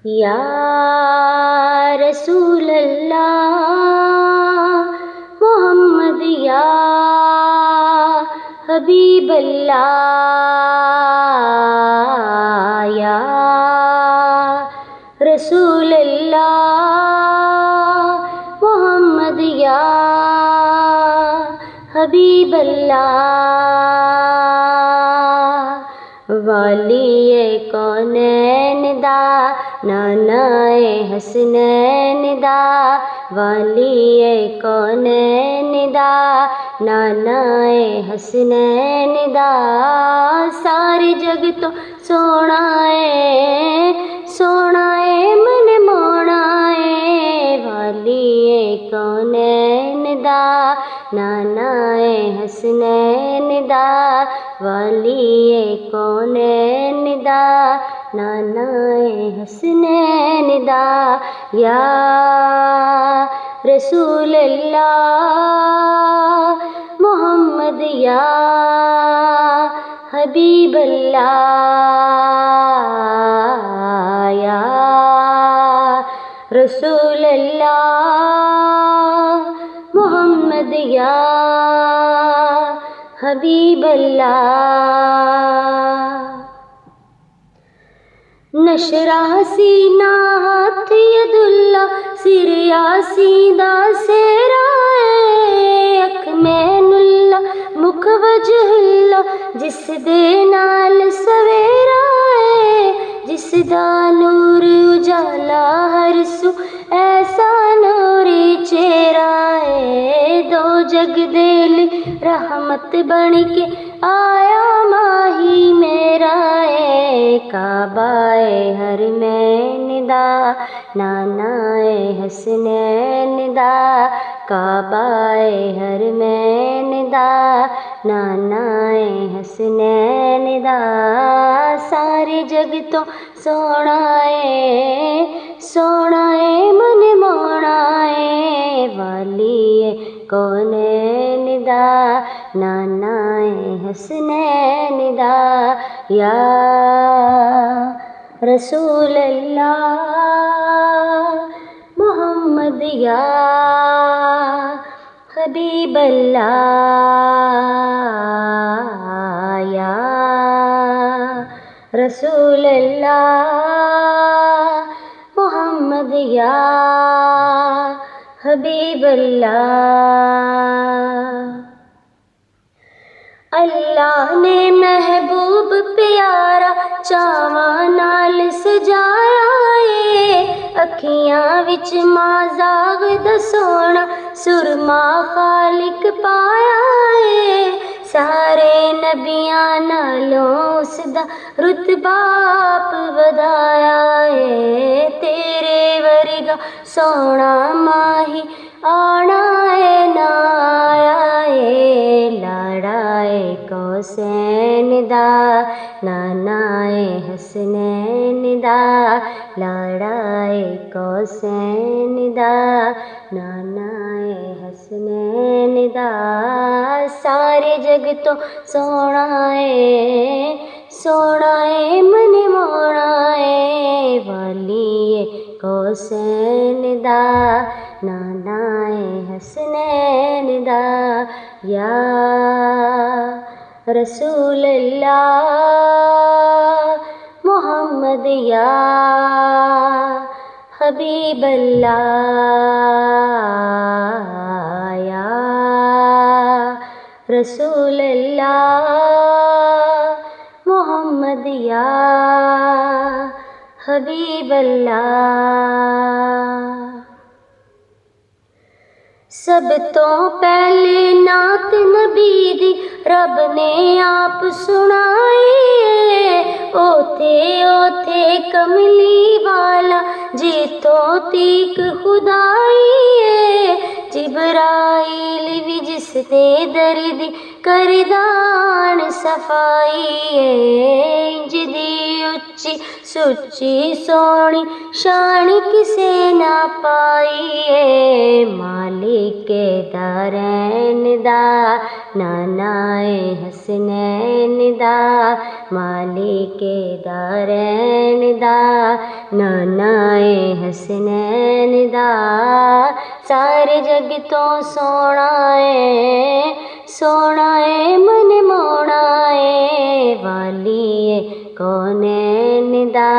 या रसूल अल्लाह मोहम्मद या हबीब अल्लाह या रसूल अल्लाह मोहम्मद या हबीब अल्लाह वालिए कौनैन दा नानाए हसनैन दा वालिए कौनैन दा नानाए हसनैन दा सारे जग तो सोना है मन मोना है वालिए कौनैन दा नानाए हसनैन दा वालिए कौनैन दा नानाए हसनैन दा या रसूल अल्लाह मोहम्मद या हबीब अल्लाह या रसूल अल्लाह मोहम्मद या हबीब अल्लाह नशरा सीना हाथ यदुल्ला सिर यासीदा सेरा अख मैनुल्ला मुख वजहुल्ला जिस दे नाल सवेरा जिस दा नूर उजाला हर सू ऐसा नूरी चेहरा दो जग दिल रहमत बन के आया माही मेरा काबाए हर मैन दा नानाए हसनैन दा काबाए हर मैन दा नानाए हसनैन दा सारे जग तो सोना है मन मोना है वालिए कौनैन दा नानाए हसनैन दा या रसूल अल्लाह मोहम्मद या हबीब अल्लाह या रसूल अल्लाह मोहम्मद या हबीब अल्लाह अल्लाह ने महबूब प्यारा चावा नाल सजाया अखियां विच माज़ाग दा सोना सुरमा खालिक पाया सारे नबियां नालों उसदा रुतबा आप वधाया तेरे वर्गा सोना माही आना ना आया लाड़ाए कौसैन दा नानाए हसनैन दा लाड़ाए कौसैन दा नानाए हसनैन दा सारे जग तो सोना है मन मोना है वालिए कौसैन दा नानाए हसनैन दा या रसूल अल्लाह मोहम्मद या हबीब अल्लाह या रसूल अल्लाह मोहम्मद या हबीब अल्लाह सब तो पहले नात नबी दी रब ने आप सुनाई ओथे ओथे कमली वाला जी तो तीक खुदाई जिबराइल भी जिस दे दर्दी करदान सफाई इंज दी उच्ची सुच्ची सोनी शान किसे ना पाई मालिक दरैन दा नानाए हसनैन दा मालिक दरैन दा नानाए हसनैन दा सारे जग तो सोना है मन मोना है वाली कौनैन दा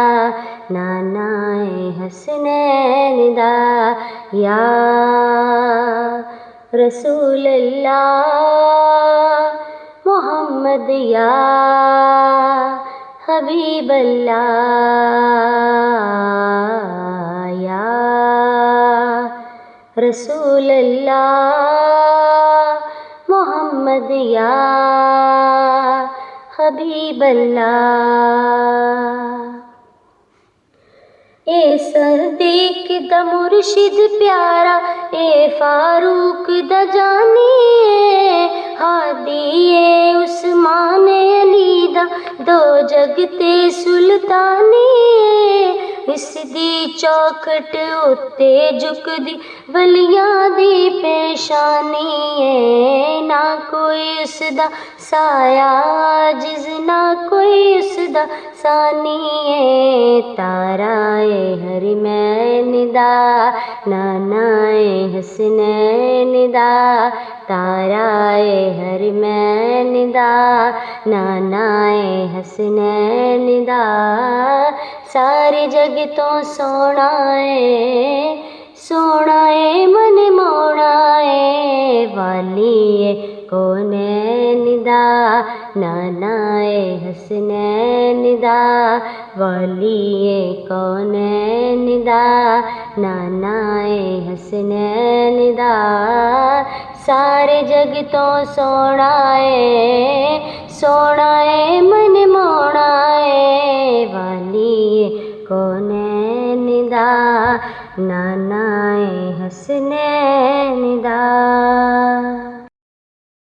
नानाए हसनैन दा या रसूल अल्लाह मोहम्मद या हबीब अल्लाह या रसूल अल्लाह मोहम्मद या हबीब अल्लाह ए सदीक दा मुर्शिद प्यारा ए फारूक दा जानिए हादी उस्मान अली दा दो जगते सुल्तानी इस दी चौखट उत्ते झुकदी वलियां दी पेशानी ना कोई उसदा साया जिस ना कोई उसदा सानी ताराए हरमैन दा नानाए हसनैन दा ताराए हरमैन दा नानाए हसनैन दा सारे जग तो सोना है मन मोना है वाली कौनैन दा नानाए हसनैन दा वाली कौनैन दा नानाए हसनैन दा सारे जग तो सोना है मन मोना है वाली कौनैन दा नानाए हसनैन